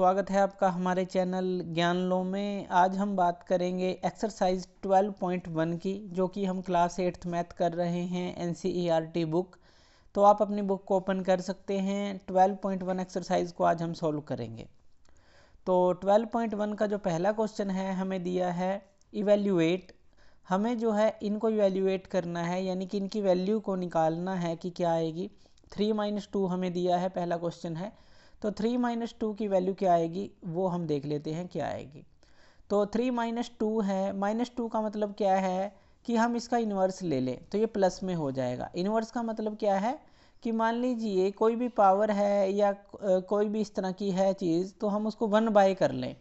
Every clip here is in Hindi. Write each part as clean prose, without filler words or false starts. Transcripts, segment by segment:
स्वागत है आपका हमारे चैनल ज्ञान लो में। आज हम बात करेंगे एक्सरसाइज 12.1 की, जो कि हम क्लास 8th मैथ कर रहे हैं NCERT बुक। तो आप अपनी बुक को ओपन कर सकते हैं। 12.1 एक्सरसाइज को आज हम सॉल्व करेंगे। तो 12.1 का जो पहला क्वेश्चन है हमें दिया है इवेल्यूएट। हमें जो है इनको इवेल्यूएट करना है, यानी कि इनकी वैल्यू को निकालना है कि क्या आएगी। 3 - 2 हमें दिया है, पहला क्वेश्चन है। तो 3 - 2 की वैल्यू क्या आएगी वो हम देख लेते हैं क्या आएगी। तो 3 - 2 है, -2 का मतलब क्या है कि हम इसका इन्वर्स ले लें तो ये प्लस में हो जाएगा। इन्वर्स का मतलब क्या है कि मान लीजिए कोई भी पावर है या कोई भी इस तरह की है चीज़, तो हम उसको 1/, कर लें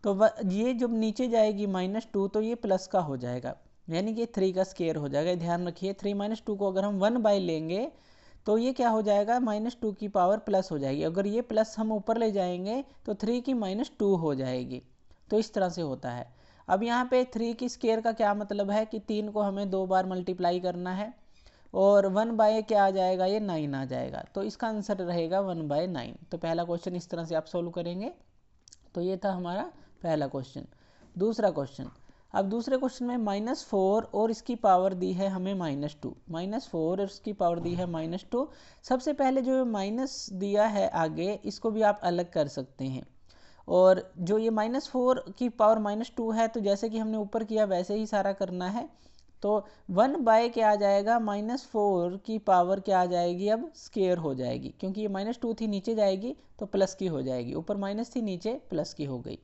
तो ये जब नीचे जाएगी -2 तो ये प्लस का हो जाएगा, यानी कि 3 का स्क्वायर हो जाएगा। ध्यान रखिए 3 - 2 को अगर हम 1/, लेंगे तो ये क्या हो जाएगा, -2 की पावर प्लस हो जाएगी। अगर ये प्लस हम ऊपर ले जाएंगे तो 3 की -2 हो जाएगी। तो इस तरह से होता है। अब यहाँ पे 3 की स्क्वायर का क्या मतलब है कि 3 को हमें 2 बार मल्टीप्लाई करना है और 1/, क्या आ जाएगा, ये 9 आ जाएगा। तो इसका आंसर रहेगा 1/9। तो पहला क्वेश्चन इस तरह से आप सोल्व करेंगे। तो ये था हमारा पहला क्वेश्चन। दूसरा क्वेश्चन, अब दूसरे क्वेश्चन में -4 और इसकी पावर दी है हमें -2। -4 और इसकी पावर दी है -2। सबसे पहले जो माइनस दिया है आगे, इसको भी आप अलग कर सकते हैं। और जो ये -4 की पावर -2 है, तो जैसे कि हमने ऊपर किया वैसे ही सारा करना है। तो 1/, क्या आ जाएगा, -4 की पावर क्या आ जाएगी, अब स्क्वायर हो जाएगी, क्योंकि ये -2 थी नीचे जाएगी तो प्लस की हो जाएगी, ऊपर माइनस थी नीचे प्लस की हो गई।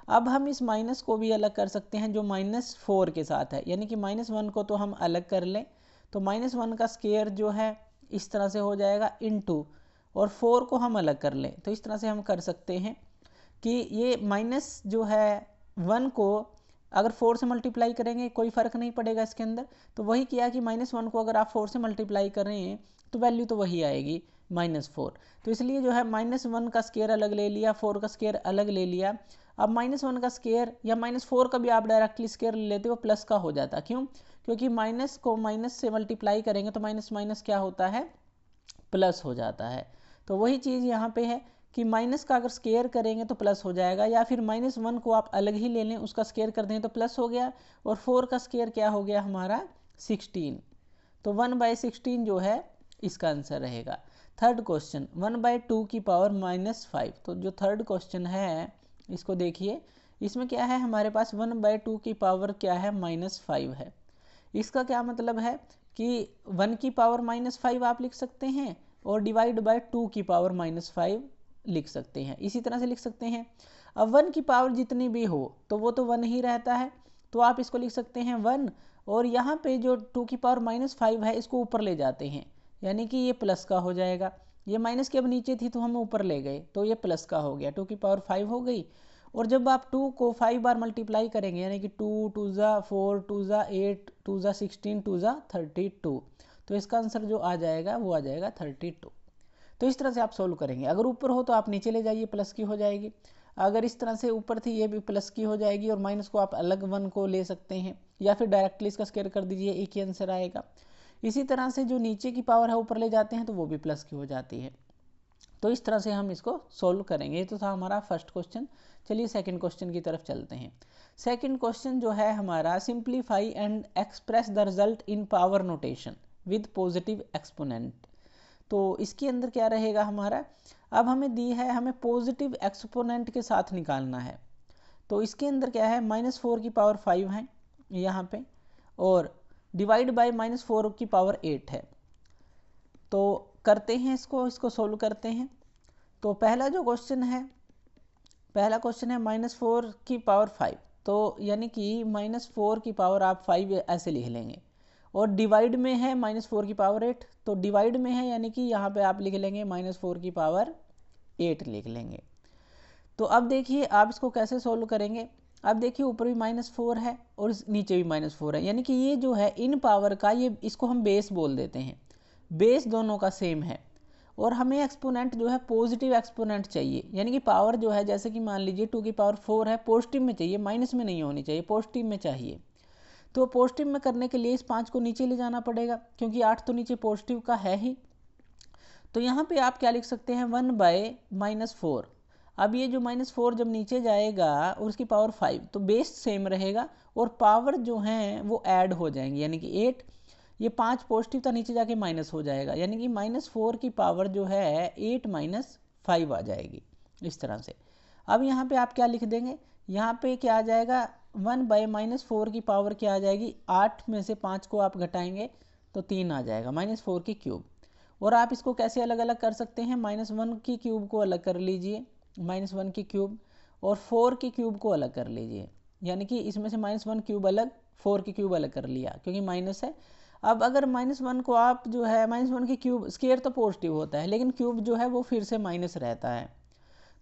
अब हम इस माइनस को भी अलग कर सकते हैं जो -4 के साथ है, यानी कि -1 को तो हम अलग कर लें तो -1 का स्क्वायर जो है इस तरह से हो जाएगा इनटू, और 4 को हम अलग कर लें तो इस तरह से हम कर सकते हैं कि ये माइनस जो है 1 को अगर 4 से मल्टीप्लाई करेंगे कोई फ़र्क नहीं पड़ेगा इसके अंदर। तो वही किया कि -1 को अगर आप 4 से मल्टीप्लाई कर रहे हैं तो वैल्यू तो वही आएगी -4। तो इसलिए जो है -1 का स्क्वायर अलग ले लिया, 4 का स्क्वायर अलग ले लिया। अब -1 का स्क्वायर या -4 का भी आप डायरेक्टली स्क्वायर ले लेते हो, प्लस का हो जाता। क्यों? क्योंकि माइनस को माइनस से मल्टीप्लाई करेंगे तो माइनस माइनस क्या होता है, प्लस हो जाता है। तो वही चीज़ यहाँ पे है कि माइनस का अगर स्क्वायर करेंगे तो प्लस हो जाएगा, या फिर -1 को आप अलग ही ले लें, उसका स्क्वायर कर दें तो प्लस हो गया, और 4 का स्क्वायर क्या हो गया हमारा 16। तो 1/16 जो है इसका आंसर रहेगा। थर्ड क्वेश्चन, 1/2 की पावर -5। तो जो थर्ड क्वेश्चन है इसको देखिए, इसमें क्या है हमारे पास 1/2 की पावर क्या है, -5 है। इसका क्या मतलब है कि 1 की पावर -5 आप लिख सकते हैं और डिवाइड बाय 2 की पावर -5 लिख सकते हैं। इसी तरह से लिख सकते हैं। अब 1 की पावर जितनी भी हो तो वो तो 1 ही रहता है, तो आप इसको लिख सकते हैं 1, और यहाँ पे जो 2 की पावर -5 है इसको ऊपर ले जाते हैं, यानी कि ये प्लस का हो जाएगा। ये माइनस की अब नीचे थी तो हम ऊपर ले गए तो ये प्लस का हो गया, 2 की पावर 5 हो गई। और जब आप 2 को 5 बार मल्टीप्लाई करेंगे, यानी कि 2 × 2 = 4, 2 × 8, 2 × 16, 2 × 32, तो इसका आंसर जो आ जाएगा वो आ जाएगा 32। तो इस तरह से आप सोल्व करेंगे। अगर ऊपर हो तो आप नीचे ले जाइए, प्लस की हो जाएगी। अगर इस तरह से ऊपर थी ये भी प्लस की हो जाएगी, और माइनस को आप अलग 1 को ले सकते हैं, या फिर डायरेक्टली इसका स्क्वायर कर दीजिए, एक ही आंसर आएगा। इसी तरह से जो नीचे की पावर है ऊपर ले जाते हैं तो वो भी प्लस की हो जाती है। तो इस तरह से हम इसको सोल्व करेंगे। ये तो था हमारा फर्स्ट क्वेश्चन। चलिए सेकंड क्वेश्चन की तरफ चलते हैं। सेकंड क्वेश्चन जो है हमारा, simplify and express the result in power notation with positive exponent. तो इसके अंदर क्या रहेगा हमारा, अब हमें दी है, हमें पॉजिटिव एक्सपोनेंट के साथ निकालना है। तो इसके अंदर क्या है, -4 की पावर 5 है यहाँ पे, और डिवाइड बाय -4 की पावर 8 है। तो करते हैं इसको सोल्व करते हैं। तो पहला जो क्वेश्चन है, पहला क्वेश्चन है -4 की पावर 5, तो यानी कि -4 की पावर आप 5 ऐसे लिख लेंगे, और डिवाइड में है -4 की पावर 8, तो डिवाइड में है यानी कि यहाँ पे आप लिख लेंगे -4 की पावर 8 लिख लेंगे। तो अब देखिए आप इसको कैसे सोल्व करेंगे। अब देखिए ऊपर भी -4 है और नीचे भी -4 है, यानी कि ये जो है इन पावर का, ये इसको हम बेस बोल देते हैं। बेस दोनों का सेम है, और हमें एक्सपोनेंट जो है पॉजिटिव एक्सपोनेंट चाहिए, यानी कि पावर जो है, जैसे कि मान लीजिए 2 की पावर 4 है, पॉजिटिव में चाहिए, माइनस में नहीं होनी चाहिए, पॉजिटिव में चाहिए। तो पॉजिटिव में करने के लिए इस 5 को नीचे ले जाना पड़ेगा, क्योंकि 8 तो नीचे पॉजिटिव का है ही। तो यहाँ पे आप क्या लिख सकते हैं, 1/-4। अब ये जो -4 जब नीचे जाएगा और उसकी पावर 5, तो बेस सेम रहेगा और पावर जो हैं वो ऐड हो जाएंगी, यानी कि 8, ये 5 पॉजिटिव था, नीचे जाके माइनस हो जाएगा, यानी कि -4 की पावर जो है 8 - 5 आ जाएगी इस तरह से। अब यहाँ पे आप क्या लिख देंगे, यहाँ पे क्या आ जाएगा, 1/-4 की पावर क्या आ जाएगी, 8 में से 5 को आप घटाएंगे तो 3 आ जाएगा, -4 की क्यूब। और आप इसको कैसे अलग अलग कर सकते हैं, -1 की क्यूब को अलग कर लीजिए, -1 की क्यूब, और 4 की क्यूब को अलग कर लीजिए, यानी कि इसमें से -1 क्यूब अलग, 4 की क्यूब अलग कर लिया क्योंकि माइनस है। अब अगर -1 को आप जो है -1 की क्यूब, स्केयर तो पॉजिटिव होता है लेकिन क्यूब जो है वो फिर से माइनस रहता है,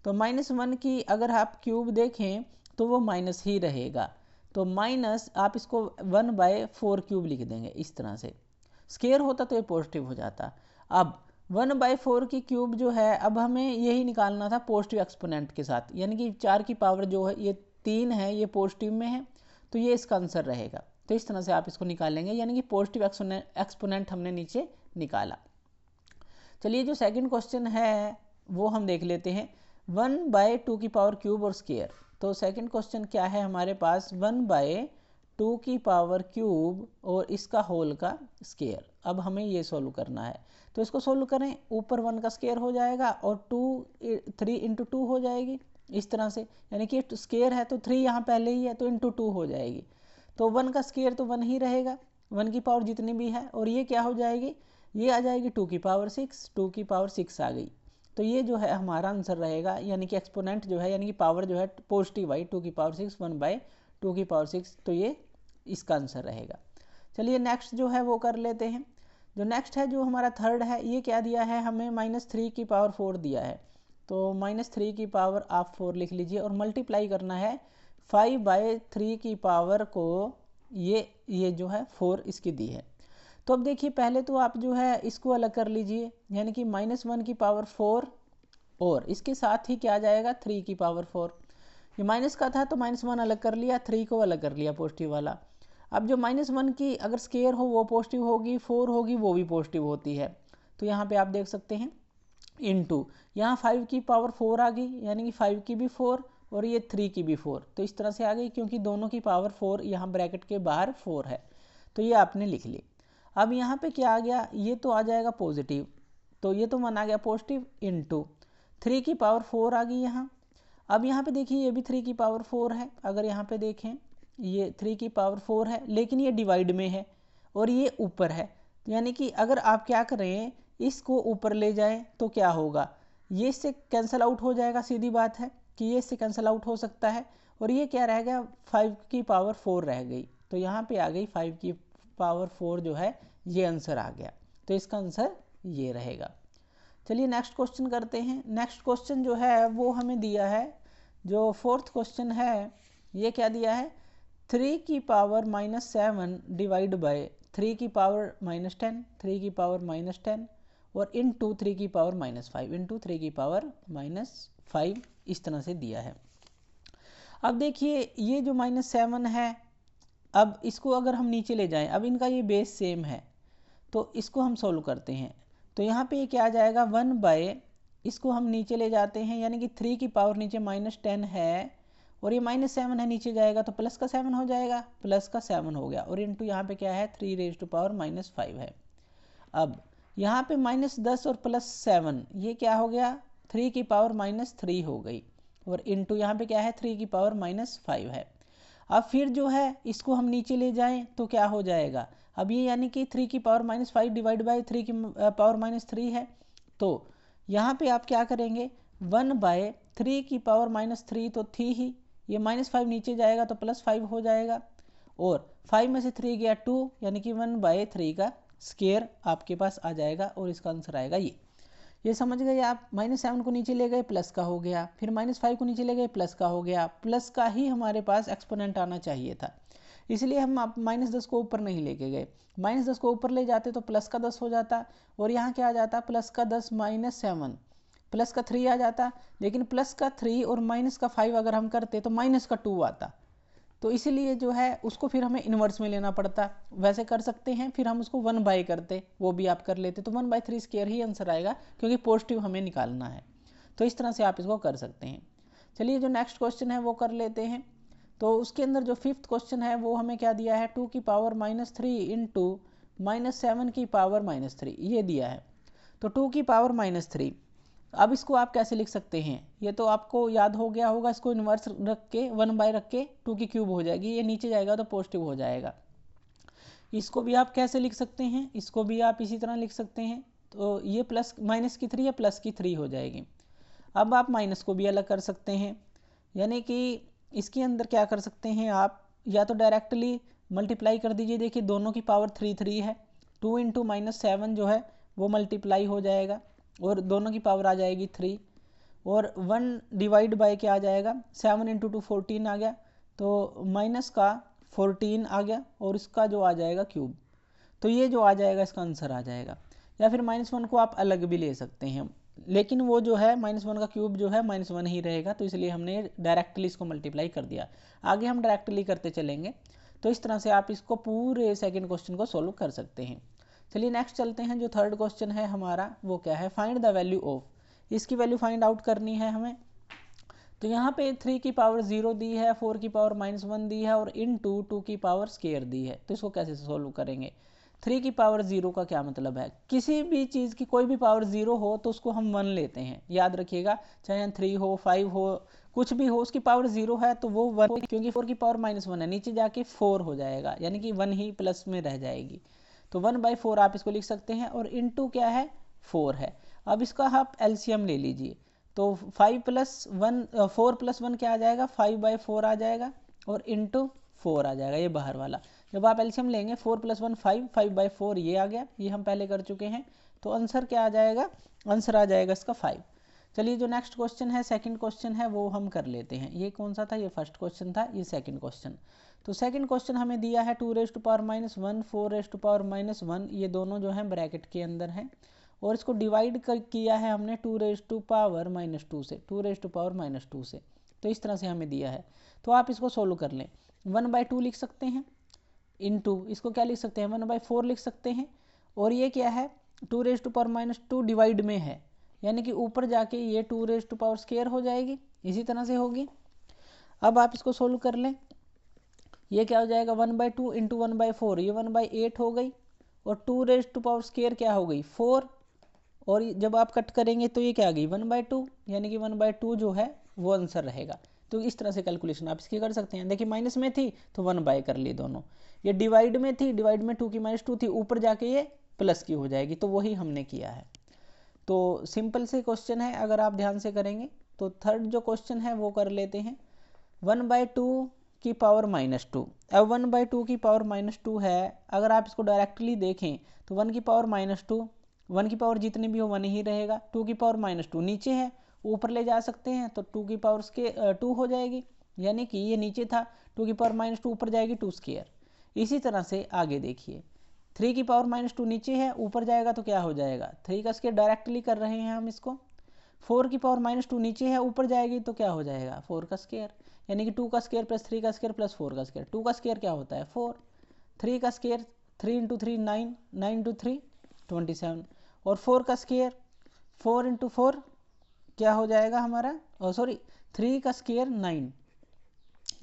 तो -1 की अगर आप क्यूब देखें तो वो माइनस ही रहेगा, तो माइनस आप इसको 1/4 क्यूब लिख देंगे इस तरह से। स्केयर होता तो ये पॉजिटिव हो जाता। अब 1/4 की क्यूब जो है, अब हमें यही निकालना था पॉजिटिव एक्सपोनेंट के साथ, यानी कि 4 की पावर जो है ये 3 है, ये पॉजिटिव में है, तो ये इसका आंसर रहेगा। तो इस तरह से आप इसको निकालेंगे, यानी कि पॉजिटिव एक्सपोनेंट हमने नीचे निकाला। चलिए जो सेकंड क्वेश्चन है वो हम देख लेते हैं, 1/2 की पावर क्यूब और स्केयर। तो सेकंड क्वेश्चन क्या है हमारे पास, 1/2 की पावर क्यूब और इसका होल का स्केयर। अब हमें ये सोल्व करना है, तो इसको सोल्व करें, ऊपर 1 का स्केयर हो जाएगा और 3 × 2 हो जाएगी इस तरह से, यानी कि स्केयर है तो 3 यहाँ पहले ही है तो × 2 हो जाएगी, तो 1 का स्केयर तो 1 ही रहेगा, 1 की पावर जितनी भी है, और ये क्या हो जाएगी, ये आ जाएगी 2 की पावर 6, 2 की पावर 6 आ गई, तो ये जो है हमारा आंसर रहेगा, यानी कि एक्सपोनेंट जो है, यानी कि पावर जो है पॉजिटिव आई, 2 की पावर 6, 1/2 की पावर 6, तो ये इसका आंसर रहेगा। चलिए नेक्स्ट जो है वो कर लेते हैं। जो नेक्स्ट है, जो हमारा थर्ड है, ये क्या दिया है हमें, -3 की पावर 4 दिया है, तो -3 की पावर आप 4 लिख लीजिए और मल्टीप्लाई करना है 5/3 की पावर को, ये जो है 4 इसकी दी है। तो अब देखिए पहले तो आप जो है इसको अलग कर लीजिए, यानी कि -1 की पावर 4 और इसके साथ ही क्या आ जाएगा 3 की पावर 4, ये माइनस का था तो -1 अलग कर लिया, 3 को अलग कर लिया पॉजिटिव वाला। अब जो -1 की अगर स्केयर हो वो पॉजिटिव होगी, 4 होगी वो भी पॉजिटिव होती है, तो यहाँ पे आप देख सकते हैं इनटू, यहाँ 5 की पावर 4 आ गई, यानी कि 5 की भी 4 और ये 3 की भी 4, तो इस तरह से आ गई क्योंकि दोनों की पावर 4 यहाँ ब्रैकेट के बाहर 4 है, तो ये आपने लिख ली। अब यहाँ पे क्या आ गया, ये तो आ जाएगा पॉजिटिव, तो ये तो 1 आ गया पॉजिटिव, इनटू 3 की पावर 4 आ गई यहाँ। अब यहाँ पे देखिए ये भी 3 की पावर 4 है, अगर यहाँ पे देखें ये 3 की पावर 4 है, लेकिन ये डिवाइड में है और ये ऊपर है, यानी कि अगर आप क्या करें, इसको ऊपर ले जाएं तो क्या होगा, ये इससे कैंसिल आउट हो जाएगा, सीधी बात है कि ये इससे कैंसिल आउट हो सकता है, और ये क्या रह गया 5 की पावर 4 रह गई, तो यहाँ पे आ गई 5 की पावर 4 जो है, ये आंसर आ गया, तो इसका आंसर ये रहेगा। चलिए नेक्स्ट क्वेश्चन करते हैं। नेक्स्ट क्वेश्चन जो है वो हमें दिया है, जो फोर्थ क्वेश्चन है, ये क्या दिया है, 3 की पावर -7 डिवाइड बाय 3 की पावर -10, 3 की पावर -10 और इनटू 3 की पावर -5, इनटू 3 की पावर -5, इस तरह से दिया है। अब देखिए ये जो -7 है, अब इसको अगर हम नीचे ले जाएं, अब इनका ये बेस सेम है, तो इसको हम सोल्व करते हैं, तो यहाँ पे ये क्या आ जाएगा 1/, इसको हम नीचे ले जाते हैं, यानी कि 3 की पावर नीचे -10 है और ये -7 है, नीचे जाएगा तो प्लस का 7 हो जाएगा, प्लस का 7 हो गया, और इनटू यहाँ पे क्या है 3⁻⁻5 है। अब यहाँ पे -10 और +7 ये क्या हो गया 3 की पावर -3 हो गई, और इनटू यहाँ पे क्या है 3 की पावर -5 है। अब फिर जो है इसको हम नीचे ले जाएं तो क्या हो जाएगा, अब ये यानी कि 3 की पावर -5 डिवाइड बाई 3 की पावर -3 है, तो यहाँ पे आप क्या करेंगे 1/3 की पावर -3 तो थी ही, ये -5 नीचे जाएगा तो +5 हो जाएगा, और 5 में से 3 गया 2, यानी कि 1/3 का स्केयर आपके पास आ जाएगा, और इसका आंसर आएगा ये समझ गए आप। -7 को नीचे ले गए प्लस का हो गया, फिर -5 को नीचे ले गए प्लस का हो गया, प्लस का ही हमारे पास एक्सपोनेंट आना चाहिए था, इसलिए हम आप -10 को ऊपर नहीं लेके गए, -10 को ऊपर ले जाते तो प्लस का 10 हो जाता, और यहाँ क्या आ जाता प्लस का 10 -7 प्लस का 3 आ जाता, लेकिन प्लस का 3 और माइनस का 5 अगर हम करते तो माइनस का 2 आता, तो इसीलिए जो है उसको फिर हमें इन्वर्स में लेना पड़ता। वैसे कर सकते हैं, फिर हम उसको 1/, करते, वो भी आप कर लेते, तो 1/3 स्क्वायर ही आंसर आएगा क्योंकि पॉजिटिव हमें निकालना है। तो इस तरह से आप इसको कर सकते हैं। चलिए जो नेक्स्ट क्वेश्चन है वो कर लेते हैं। तो उसके अंदर जो फिफ्थ क्वेश्चन है वो हमें क्या दिया है, 2 की पावर -3 इंटू -7 की पावर -3 ये दिया है। तो 2 की पावर -3, अब इसको आप कैसे लिख सकते हैं, ये तो आपको याद हो गया होगा। इसको इन्वर्स रख के 1 रख के 2 की क्यूब हो जाएगी, ये नीचे जाएगा तो पॉजिटिव हो जाएगा। इसको भी आप कैसे लिख सकते हैं, इसको भी आप इसी तरह लिख सकते हैं। तो ये प्लस माइनस की 3 या प्लस की 3 हो जाएगी। अब आप माइनस को भी अलग कर सकते हैं, यानी कि इसके अंदर क्या कर सकते हैं आप, या तो डायरेक्टली मल्टीप्लाई कर दीजिए। देखिए दोनों की पावर 3 है, 2 इंटू -7 जो है वो मल्टीप्लाई हो जाएगा और दोनों की पावर आ जाएगी 3, और 1 डिवाइड बाय क्या आ जाएगा, 7 इंटू 2 14 आ गया, तो माइनस का 14 आ गया और इसका जो आ जाएगा क्यूब। तो ये जो आ जाएगा इसका आंसर आ जाएगा। या फिर -1 को आप अलग भी ले सकते हैं, लेकिन वो जो है -1 का क्यूब जो है -1 ही रहेगा, तो इसलिए हमने डायरेक्टली इसको मल्टीप्लाई कर दिया। आगे हम डायरेक्टली करते चलेंगे। तो इस तरह से आप इसको पूरे सेकंड क्वेश्चन को सॉल्व कर सकते हैं। चलिए नेक्स्ट चलते हैं। जो थर्ड क्वेश्चन है हमारा वो क्या है, फाइंड द वैल्यू ऑफ, इसकी वैल्यू फाइंड आउट करनी है हमें। तो यहाँ पे 3 की पावर 0 दी है, 4 की पावर -1 दी है और इनटू 2 की पावर स्क्वायर दी है। तो इसको कैसे सोल्व करेंगे। 3 की पावर 0 का क्या मतलब है, किसी भी चीज़ की कोई भी पावर 0 हो तो उसको हम 1 लेते हैं, याद रखिएगा। चाहे 3 हो 5 हो कुछ भी हो, उसकी पावर 0 है तो वो 1, क्योंकि 4 की पावर -1 है, नीचे जाके 4 हो जाएगा, यानी कि 1 ही प्लस में रह जाएगी। तो 1/4 आप इसको लिख सकते हैं और इनटू क्या है 4 है। अब इसका आप एलसीएम ले लीजिए। तो 4 प्लस 1 क्या आ जाएगा, 5/4 आ जाएगा और इंटू 4 आ जाएगा, ये बाहर वाला। जब आप एलसीएम लेंगे 4 + 1 5, 5/4 ये आ गया, ये हम पहले कर चुके हैं। तो आंसर क्या आ जाएगा, आंसर आ जाएगा इसका 5। चलिए जो नेक्स्ट क्वेश्चन है, सेकंड क्वेश्चन है, वो हम कर लेते हैं। ये कौन सा था, ये फर्स्ट क्वेश्चन था, ये सेकंड क्वेश्चन। तो सेकंड क्वेश्चन हमें दिया है 2 टू पावर -1, 4 टू पावर -1, ये दोनों जो हैं ब्रैकेट के अंदर हैं, और इसको डिवाइड किया है हमने 2 टू पावर -2 से, 2 टू पावर -2 से। तो इस तरह से हमें दिया है। तो आप इसको सोल्व कर लें। 1/2 लिख सकते हैं, इनटू इसको क्या लिख सकते हैं, 1/4 लिख सकते हैं। और ये क्या है, 2 टू पावर -2 डिवाइड में है, यानी कि ऊपर जाके ये 2 टू पावर स्क्वायर हो जाएगी, इसी तरह से होगी। अब आप इसको सोल्व कर लें। ये क्या हो जाएगा, 1/2 इंटू 1/4, ये 1/8 हो गई, और 2 टू पावर स्क्वायर क्या हो गई 4, और जब आप कट करेंगे तो ये क्या आ गई 1/2, यानी कि 1/2 जो है वो आंसर रहेगा। तो इस तरह से कैलकुलेशन आप इसकी कर सकते हैं। देखिए माइनस में थी तो 1/, कर ली दोनों। ये डिवाइड में थी, डिवाइड में 2 की -2 थी, ऊपर जाके ये प्लस की हो जाएगी, तो वही हमने किया है। तो सिंपल से क्वेश्चन है, अगर आप ध्यान से करेंगे। तो थर्ड जो क्वेश्चन है वो कर लेते हैं। 1/2 की पावर -2, अब 1/2 की पावर -2 है, अगर आप इसको डायरेक्टली देखें तो 1 की पावर -2, 1 की पावर जितनी भी हो 1 ही रहेगा। 2 की पावर -2 नीचे है, ऊपर ले जा सकते हैं तो 2 की पावर 2 हो जाएगी, यानी कि ये नीचे था, 2 की पावर -2 ऊपर जाएगी 2 स्क्वायर। इसी तरह से आगे देखिए, 3 की पावर -2 नीचे है, ऊपर जाएगा तो क्या हो जाएगा 3 का स्क्वायर, डायरेक्टली कर रहे हैं हम इसको। 4 की पावर -2 नीचे है, ऊपर जाएगी तो क्या हो जाएगा 4 का स्क्वायर, यानी कि 2 का स्क्वायर प्लस 3 का स्क्वायर प्लस 4 का स्क्वायर। 2 का स्क्वायर क्या होता है 4, 3 का स्क्वायर 3 इंटू 3 9, 9 इंटू 3 27, और 4 का स्क्वायर 4 इंटू 4 क्या हो जाएगा हमारा, सॉरी 3 का स्क्वायर 9,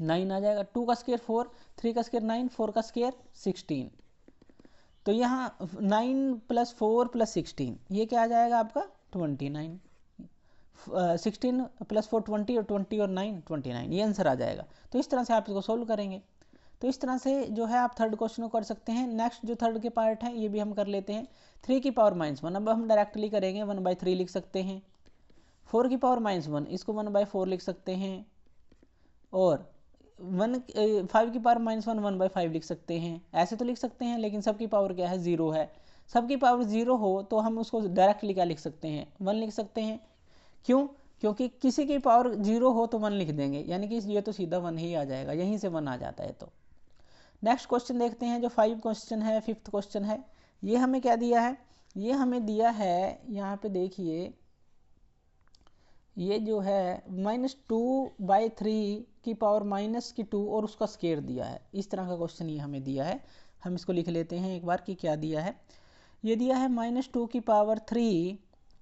9 आ जाएगा। 2 का स्क्वायर 4, 3 का स्क्वायर 9, 4 का स्क्वायर 16। तो यहाँ 9 + 4 + 16 ये क्या आ जाएगा आपका 29, 16 + 4 20, और 20 और 9 29, ये आंसर आ जाएगा। तो इस तरह से आप इसको सोल्व करेंगे। तो इस तरह से जो है आप थर्ड क्वेश्चन को कर सकते हैं। नेक्स्ट जो थर्ड के पार्ट है ये भी हम कर लेते हैं। 3 की पावर -1, अब हम डायरेक्टली करेंगे, 1/3 लिख सकते हैं। 4 की पावर -1, इसको 1/4 लिख सकते हैं, और 5 की पावर -1 1/5 लिख सकते हैं। ऐसे तो लिख सकते हैं, लेकिन सबकी पावर क्या है 0 है। सबकी पावर 0 हो तो हम उसको डायरेक्टली क्या लिख सकते हैं 1 लिख सकते हैं। क्यों, क्योंकि किसी की पावर 0 हो तो 1 लिख देंगे, यानी कि ये तो सीधा 1 ही आ जाएगा, यहीं से 1 आ जाता है। तो नेक्स्ट क्वेश्चन देखते हैं, जो 5 क्वेश्चन है, 5th क्वेश्चन है। ये हमें क्या दिया है, ये हमें दिया है यहाँ पे देखिए, ये जो है -2/3 की पावर -2 और उसका स्क्वायर दिया है। इस तरह का क्वेश्चन ये हमें दिया है। हम इसको लिख लेते हैं एक बार कि क्या दिया है। ये दिया है -2 की पावर 3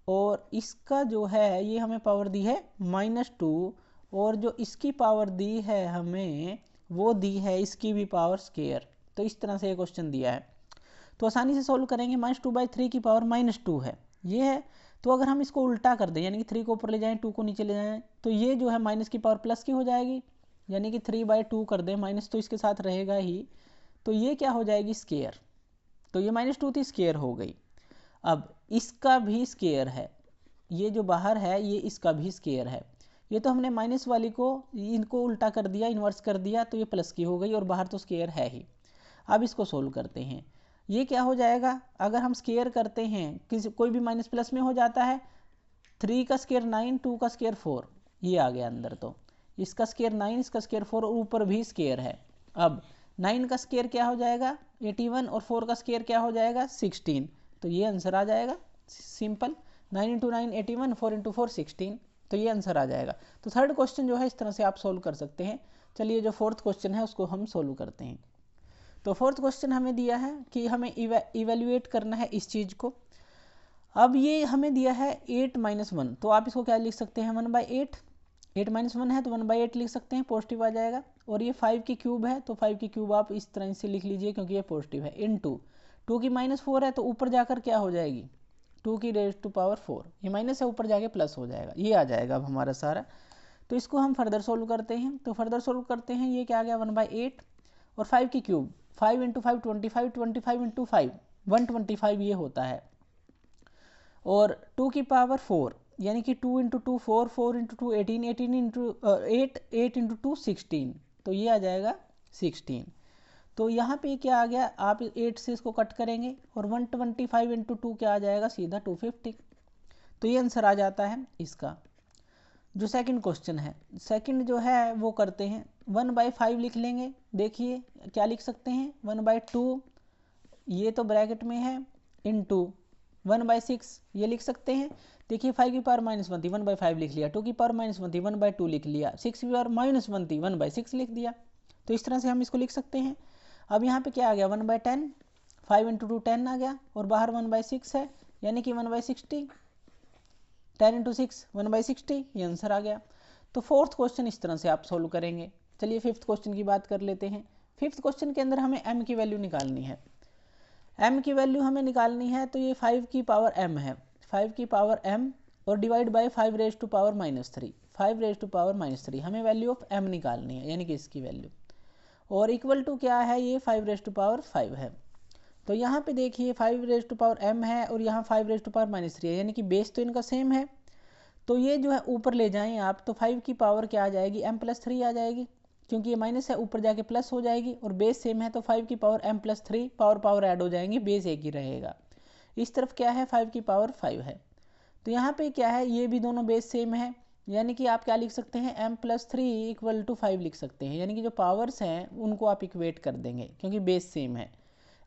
और इसका जो है ये हमें पावर दी है -2, और जो इसकी पावर दी है हमें वो दी है इसकी भी पावर स्क्वायर। तो इस तरह से ये क्वेश्चन दिया है, तो आसानी से सॉल्व करेंगे। -2/3 की पावर -2 है, ये है। तो अगर हम इसको उल्टा कर दें, यानी कि 3 को ऊपर ले जाएं, 2 को नीचे ले जाएं, तो ये जो है माइनस की पावर प्लस की हो जाएगी, यानी कि 3/2 कर दें, माइनस तो इसके साथ रहेगा ही, तो ये क्या हो जाएगी स्क्वायर। तो ये -2 थी, स्क्वायर हो गई। अब इसका भी स्क्वायर है, ये जो बाहर है ये इसका भी स्क्वायर है। ये तो हमने माइनस वाली को इनको उल्टा कर दिया, इन्वर्स कर दिया, तो ये प्लस की हो गई, और बाहर तो स्क्वायर है ही। अब इसको सोल्व करते हैं, ये क्या हो जाएगा, अगर हम स्क्वायर करते हैं कोई भी माइनस प्लस में हो जाता है। 3 का स्क्वायर 9, 2 का स्क्वायर 4, ये आ गया अंदर, तो इसका स्क्वायर 9, इसका स्क्वायर 4, और ऊपर भी स्क्वायर है। अब 9 का स्क्वायर क्या हो जाएगा 81, और 4 का स्क्वायर क्या हो जाएगा 16, तो ये आंसर आ जाएगा सिंपल। 9 × 9 81, 4 × 4 16, तो ये आंसर आ जाएगा। तो थर्ड क्वेश्चन जो है इस तरह से आप सोल्व कर सकते हैं। चलिए जो फोर्थ क्वेश्चन है उसको हम सोल्व करते हैं। तो फोर्थ क्वेश्चन हमें दिया है कि हमें इवेल्युएट करना है इस चीज़ को। अब ये हमें दिया है 8 - 1, तो आप इसको क्या लिख सकते हैं 1/8। 8 - 1 है तो 1/8 लिख सकते हैं, पॉजिटिव आ जाएगा। और ये 5 की क्यूब है, तो 5 की क्यूब आप इस तरह से लिख लीजिए क्योंकि ये पॉजिटिव है। इनटू 2 की -4 है, तो ऊपर जाकर क्या हो जाएगी 2 की रेज़ टू पावर 4, ये माइनस है, ऊपर जाके प्लस हो जाएगा, ये आ जाएगा अब हमारा सारा। तो इसको हम फर्दर सोल्व करते हैं, तो फर्दर सोल्व करते हैं, ये क्या आ गया 1/8, और 5 की क्यूब 5 × 5 25, 25 × 5 125 ये होता है, और 2 की पावर 4, यानी कि 2 × 2 4, 4 × 2 18, 18 × 8, 8 × 2 16, तो ये आ जाएगा 16। तो यहाँ पे क्या आ गया, आप 8 से इसको कट करेंगे, और 125 × 2 क्या आ जाएगा सीधा 250, तो ये आंसर आ जाता है इसका। जो सेकंड क्वेश्चन है, सेकंड जो है वो करते हैं, 1/5 लिख लेंगे। देखिए क्या लिख सकते हैं 1/2, ये तो ब्रैकेट में है, इनटू 1/6 ये लिख सकते हैं। देखिए 5 की पावर -1 थी, 1/5 लिख लिया, 2 की पावर -1 थी, 1/2 लिख लिया, 6 की पावर -1 थी, 1/6 लिख दिया। तो इस तरह से हम इसको लिख सकते हैं। अब यहाँ पे क्या आ गया 1/10, 5 × 2 10 आ गया, और बाहर 1/6 है, यानी कि 1/60, 10 × 6 1/60, ये आंसर आ गया। तो फोर्थ क्वेश्चन इस तरह से आप सोल्व करेंगे। चलिए फिफ्थ क्वेश्चन की बात कर लेते हैं। फिफ्थ क्वेश्चन के अंदर हमें m की वैल्यू निकालनी है। m की वैल्यू हमें निकालनी है, तो ये 5 की पावर m है, 5 की पावर m, और divide by 5 raise to power -3, 5 raise to power -3, हमें वैल्यू ऑफ m निकालनी है, यानी कि इसकी वैल्यू, और इक्वल टू क्या है, ये 5 रेज़ टू पावर 5 है। तो यहाँ पे देखिए 5 रेज़ टू पावर m है, और यहाँ 5 रेज़ टू पावर -3 है, यानी कि बेस तो इनका सेम है। तो ये जो है ऊपर ले जाएं आप, तो 5 की पावर क्या आ जाएगी m+3 आ जाएगी, क्योंकि ये माइनस है, ऊपर जाके प्लस हो जाएगी, और बेस सेम है, तो 5 की पावर m+3 पावर ऐड हो जाएंगी, बेस एक ही रहेगा। इस तरफ क्या है 5 की पावर 5 है। तो यहाँ पे क्या है, ये भी दोनों बेस सेम है, यानी कि आप क्या लिख सकते हैं m+3 = 5 लिख सकते हैं, यानी कि जो पावर्स हैं उनको आप इक्वेट कर देंगे क्योंकि बेस सेम है।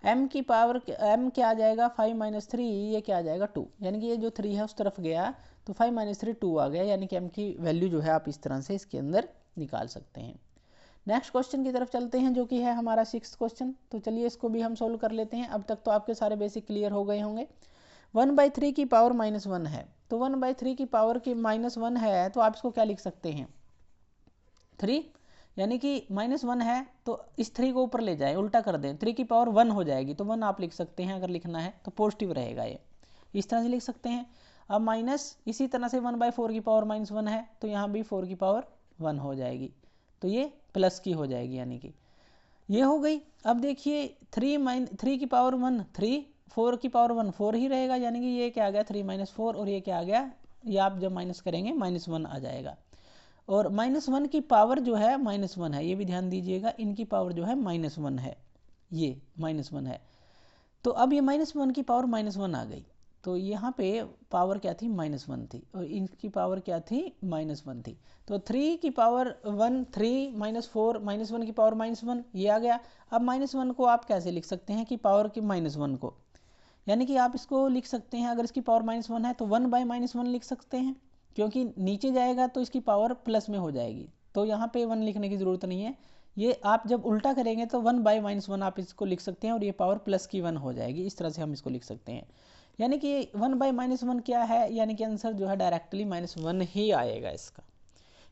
m की पावर m क्या आ जाएगा 5 - 3, ये क्या आ जाएगा 2, यानी कि ये जो 3 है उस तरफ गया, तो 5 - 3 2 आ गया, यानी कि m की वैल्यू जो है आप इस तरह से इसके अंदर निकाल सकते हैं। नेक्स्ट क्वेश्चन की तरफ चलते हैं, जो कि है हमारा 6th क्वेश्चन। तो चलिए इसको भी हम सोल्व कर लेते हैं। अब तक तो आपके सारे बेसिक क्लियर हो गए होंगे। 1/3 की पावर -1 है, तो 1/3 की पावर की -1 है, तो आप इसको क्या लिख सकते हैं 3, यानी कि -1 है, तो इस 3 को ऊपर ले जाएं, उल्टा कर दें, 3 की पावर 1 हो जाएगी, तो 1 आप लिख सकते हैं, अगर लिखना है तो पॉजिटिव रहेगा, ये इस तरह से लिख सकते हैं। अब माइनस इसी तरह से 1/4 की पावर -1 है, तो यहाँ भी 4 की पावर 1 हो जाएगी, तो ये प्लस की हो जाएगी, यानी कि ये हो गई। अब देखिए 3 की पावर 1 3, 4 की पावर 1 4 ही रहेगा, यानी कि ये क्या आ गया 3 - 4, और ये क्या आ गया, ये आप जब माइनस करेंगे -1 आ जाएगा। और -1 की पावर जो है -1 है, ये भी ध्यान दीजिएगा, इनकी पावर जो है -1 है, ये -1 है। तो अब ये -1 की पावर -1 आ गई, तो यहाँ पे पावर क्या थी -1 थी, और इनकी पावर क्या थी -1 थी। तो 3 की पावर 1 3 -4 -1 की पावर -1, ये आ गया। अब -1 को आप कैसे लिख सकते हैं कि पावर की -1 को, यानी कि आप इसको लिख सकते हैं, अगर इसकी पावर -1 है तो 1/-1 लिख सकते हैं, क्योंकि नीचे जाएगा तो इसकी पावर प्लस में हो जाएगी, तो यहाँ पे 1 लिखने की ज़रूरत नहीं है। ये आप जब उल्टा करेंगे तो 1/-1 आप इसको लिख सकते हैं, और ये पावर प्लस की 1 हो जाएगी, इस तरह से हम इसको लिख सकते हैं। यानी कि 1/-1 क्या है, यानी कि आंसर जो है डायरेक्टली -1 ही आएगा इसका।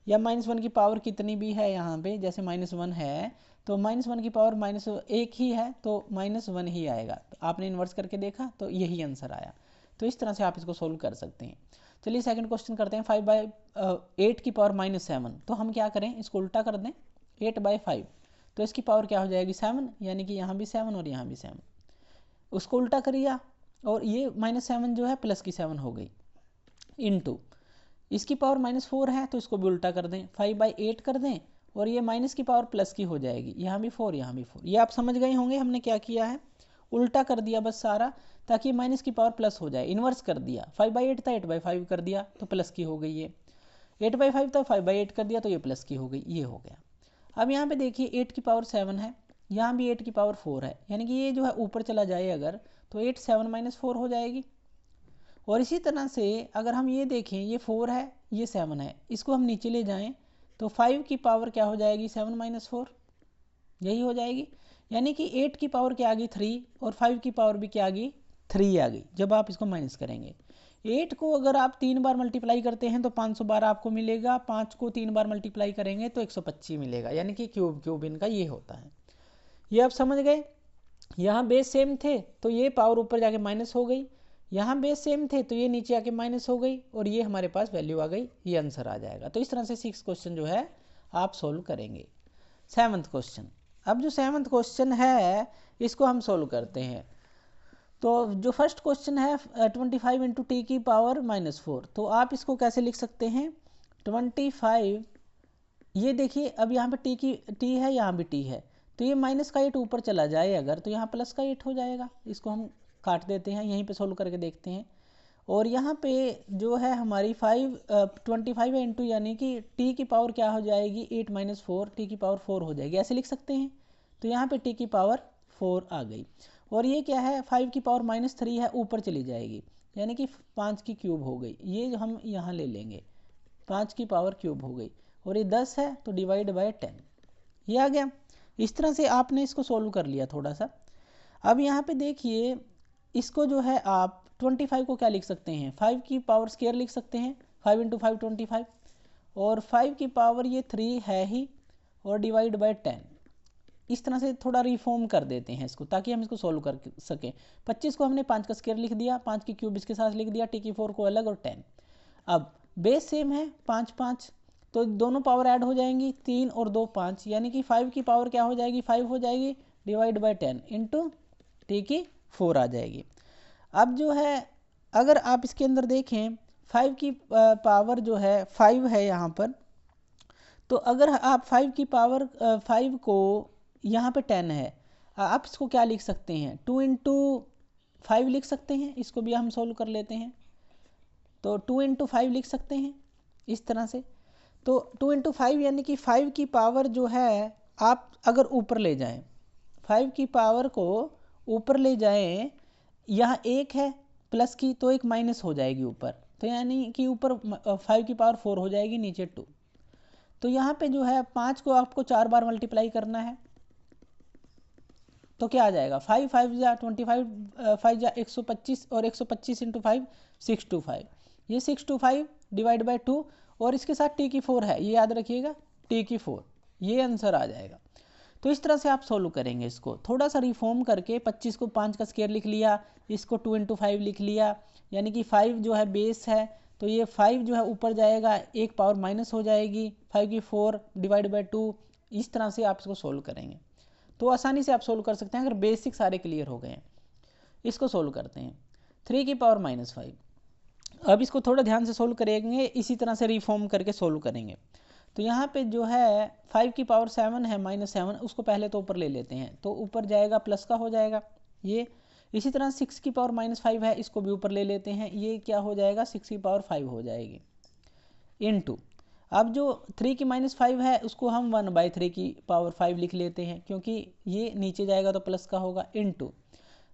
या -1 की पावर कितनी भी है यहाँ पे, जैसे -1 है तो -1 की पावर -1 ही है तो -1 ही आएगा। तो आपने इन्वर्स करके देखा तो यही आंसर आया। तो इस तरह से आप इसको सोल्व कर सकते हैं। चलिए सेकंड क्वेश्चन करते हैं। 5/8 की पावर -7, तो हम क्या करें, इसको उल्टा कर दें। 8/5 तो इसकी पावर क्या हो जाएगी 7, यानी कि यहाँ भी 7 और यहाँ भी 7, उसको उल्टा करिए और ये -7 जो है प्लस की 7 हो गई, इनटू इसकी पावर -4 है तो इसको भी उल्टा कर दें, 5/8 कर दें और ये माइनस की पावर प्लस की हो जाएगी, यहाँ भी 4 यहाँ भी 4। ये आप समझ गए होंगे हमने क्या किया है, उल्टा कर दिया बस सारा, ताकि माइनस की पावर प्लस हो जाए, इन्वर्स कर दिया। 5/8 था 8/5 कर दिया तो प्लस की हो गई ये, 8/5 था 5/8 कर दिया तो ये प्लस की हो गई, ये हो गया। अब यहाँ पे देखिए 8 की पावर 7 है, यहाँ भी 8 की पावर 4 है, यानी कि ये जो है ऊपर चला जाए अगर तो 8 7 - 4 हो जाएगी। और इसी तरह से अगर हम ये देखें, ये 4 है ये 7 है, इसको हम नीचे ले जाएं तो 5 की पावर क्या हो जाएगी 7 - 4, यही हो जाएगी। यानी कि 8 की पावर क्या आ गई 3 और 5 की पावर भी क्या आ गई 3 आ गई। जब आप इसको माइनस करेंगे 8 को अगर आप 3 बार मल्टीप्लाई करते हैं तो 512 आपको मिलेगा, 5 को 3 बार मल्टीप्लाई करेंगे तो 125 मिलेगा, यानी कि क्यूब इनका ये होता है। ये आप समझ गए। यहाँ बेस सेम थे तो ये पावर ऊपर जाके माइनस हो गई, यहाँ बेस सेम थे तो ये नीचे आके माइनस हो गई और ये हमारे पास वैल्यू आ गई, ये आंसर आ जाएगा। तो इस तरह से 6 क्वेश्चन जो है आप सोल्व करेंगे। 7th क्वेश्चन, अब जो 7th क्वेश्चन है इसको हम सोल्व करते हैं। तो जो फर्स्ट क्वेश्चन है 25 × t की पावर -4, तो आप इसको कैसे लिख सकते हैं 25, ये देखिए अब यहाँ पे t है यहाँ भी t है तो ये माइनस का 8 ऊपर चला जाए अगर तो यहाँ प्लस का 8 हो जाएगा। इसको हम काट देते हैं, यहीं पे सोल्व करके देखते हैं। और यहाँ पे जो है हमारी 25 है इंटू, यानी कि t की पावर क्या हो जाएगी 8 - 4, t की पावर 4 हो जाएगी, ऐसे लिख सकते हैं। तो यहाँ पे t की पावर 4 आ गई और ये क्या है 5 की पावर -3 है, ऊपर चली जाएगी, यानी कि 5 की क्यूब हो गई, ये हम यहाँ ले लेंगे 5 की पावर क्यूब हो गई। और ये 10 है तो डिवाइड बाय 10, ये आ गया। इस तरह से आपने इसको सोल्व कर लिया थोड़ा सा। अब यहाँ पे देखिए इसको जो है आप 25 को क्या लिख सकते हैं 5 की पावर स्क्वायर लिख सकते हैं, 5 × 5 25, और 5 की पावर ये 3 है ही और डिवाइड बाय 10। इस तरह से थोड़ा रिफॉर्म कर देते हैं इसको ताकि हम इसको सोल्व कर सकें। 25 को हमने 5 का स्क्वायर लिख दिया, 5 की क्यूब इसके साथ लिख दिया, t की 4 को अलग और 10। अब बेस सेम है 5 5 तो दोनों पावर ऐड हो जाएंगी, 3 और 2 5, यानी कि 5 की पावर क्या हो जाएगी 5 हो जाएगी, डिवाइड बाय 10 इंटू t की 4 आ जाएगी। अब जो है अगर आप इसके अंदर देखें 5 की पावर जो है 5 है यहाँ पर, तो अगर आप 5 की पावर 5 को यहाँ पे 10 है, आप इसको क्या लिख सकते हैं 2 × 5 लिख सकते हैं, इसको भी हम सोल्व कर लेते हैं। तो 2 × 5 लिख सकते हैं इस तरह से। तो 2 × 5 यानी कि 5 की पावर जो है आप अगर ऊपर ले जाएं, 5 की पावर को ऊपर ले जाएं, यहाँ 1 है प्लस की तो एक माइनस हो जाएगी ऊपर, तो यानी कि ऊपर 5 की पावर 4 हो जाएगी, नीचे 2। तो यहाँ पे जो है 5 को आपको 4 बार मल्टीप्लाई करना है तो क्या आ जाएगा 5 5 या 25, 5 या 125 और 125 × 5 625, ये 625 डिवाइड बाय 2 और इसके साथ t की 4 है, ये याद रखिएगा t की 4, ये आंसर आ जाएगा। तो इस तरह से आप सोल्व करेंगे इसको, थोड़ा सा रिफॉर्म करके 25 को 5 का स्क्वायर लिख लिया, इसको 2 × 5 लिख लिया, यानी कि 5 जो है बेस है तो ये 5 जो है ऊपर जाएगा, एक पावर माइनस हो जाएगी, 5 की 4 डिवाइड बाय 2, इस तरह से आप इसको सोल्व करेंगे तो आसानी से आप सोल्व कर सकते हैं अगर बेसिक सारे क्लियर हो गए हैं। इसको सोल्व करते हैं 3 की पावर -5। अब इसको थोड़ा ध्यान से सोल्व करेंगे, इसी तरह से रिफॉर्म करके सोल्व करेंगे। तो यहाँ पे जो है 5 की पावर 7 है -7, उसको पहले तो ऊपर ले लेते हैं तो ऊपर जाएगा प्लस का हो जाएगा ये। इसी तरह 6 की पावर -5 है, इसको भी ऊपर ले लेते हैं, ये क्या हो जाएगा 6 की पावर 5 हो जाएगी इनटू। अब जो 3 की -5 है उसको हम 1/3 की पावर 5 लिख लेते हैं क्योंकि ये नीचे जाएगा तो प्लस का होगा, इनटू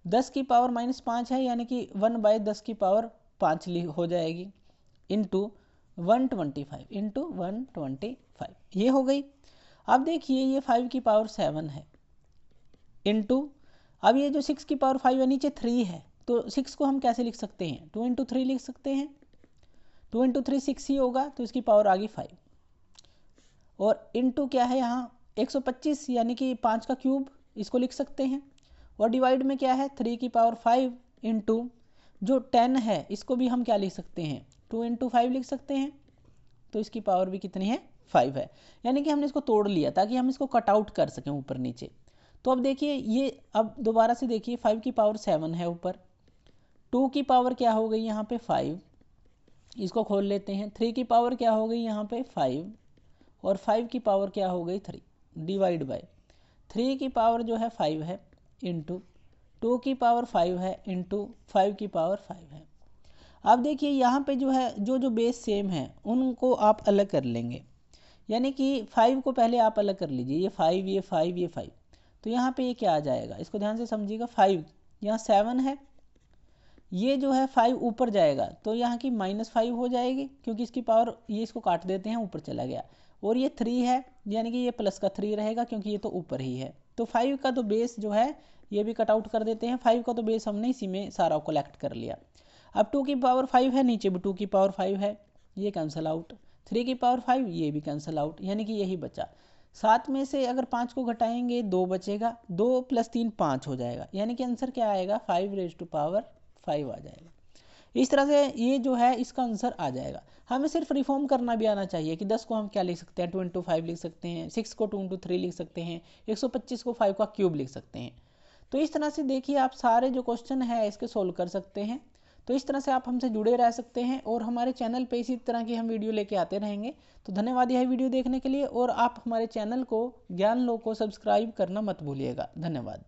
10 की पावर -5 है यानी कि 1/10 की पावर 5 हो जाएगी, इनटू 125 इंटू 125, ये हो गई। अब देखिए ये 5 की पावर 7 है इनटू, अब ये जो 6 की पावर 5 है नीचे 3 है तो 6 को हम कैसे लिख सकते हैं, 2 इंटू 3 लिख सकते हैं, 2 इंटू 3 6 ही होगा, तो इसकी पावर आ गई 5। और इंटू क्या है यहाँ 125 यानी कि 5 का क्यूब, इसको लिख सकते हैं। और डिवाइड में क्या है 3 की पावर 5 इंटू जो 10 है इसको भी हम क्या लिख सकते हैं 2 इंटू 5 लिख सकते हैं, तो इसकी पावर भी कितनी है 5 है। यानी कि हमने इसको तोड़ लिया ताकि हम इसको कट आउट कर सकें ऊपर नीचे। तो अब देखिए ये, अब दोबारा से देखिए 5 की पावर 7 है ऊपर, 2 की पावर क्या हो गई यहाँ पे 5, इसको खोल लेते हैं, 3 की पावर क्या हो गई यहाँ पे 5 और 5 की पावर क्या हो गई 3, डिवाइड बाय 3 की पावर जो है 5 है इंटू 2 की पावर 5 है इंटू 5 की पावर 5 है। अब देखिए यहाँ पे जो है जो बेस सेम है उनको आप अलग कर लेंगे, यानी कि 5 को पहले आप अलग कर लीजिए, ये 5 ये 5 ये 5, तो यहाँ पे ये क्या आ जाएगा, इसको ध्यान से समझिएगा, 5 यहाँ 7 है, ये जो है 5 ऊपर जाएगा तो यहाँ की -5 हो जाएगी क्योंकि इसकी पावर, ये इसको काट देते हैं ऊपर चला गया, और ये 3 है यानी कि ये प्लस का 3 रहेगा क्योंकि ये तो ऊपर ही है। तो 5 का तो बेस जो है ये भी कट आउट कर देते हैं, 5 का तो बेस हमने इसी में सारा कलेक्ट कर लिया। अब 2 की पावर 5 है, नीचे भी 2 की पावर 5 है, ये कैंसिल आउट, 3 की पावर 5 ये भी कैंसिल आउट, यानी कि यही बचा। 7 में से अगर 5 को घटाएंगे 2 बचेगा, 2 + 3 5 हो जाएगा, यानी कि आंसर क्या आएगा 5⁻5 आ जाएगा। इस तरह से ये जो है इसका आंसर आ जाएगा। हमें सिर्फ रिफॉर्म करना भी आना चाहिए कि 10 को हम क्या लिख सकते हैं 2 इंटू 5 लिख सकते हैं, 6 को 2 इंटू 3 लिख सकते हैं, 125 को 5 का क्यूब लिख सकते हैं। तो इस तरह से देखिए आप सारे जो क्वेश्चन है इसके सोल्व कर सकते हैं। तो इस तरह से आप हमसे जुड़े रह सकते हैं और हमारे चैनल पे इसी तरह की हम वीडियो लेके आते रहेंगे। तो धन्यवाद यह वीडियो देखने के लिए, और आप हमारे चैनल को ज्ञान लो को सब्सक्राइब करना मत भूलिएगा। धन्यवाद।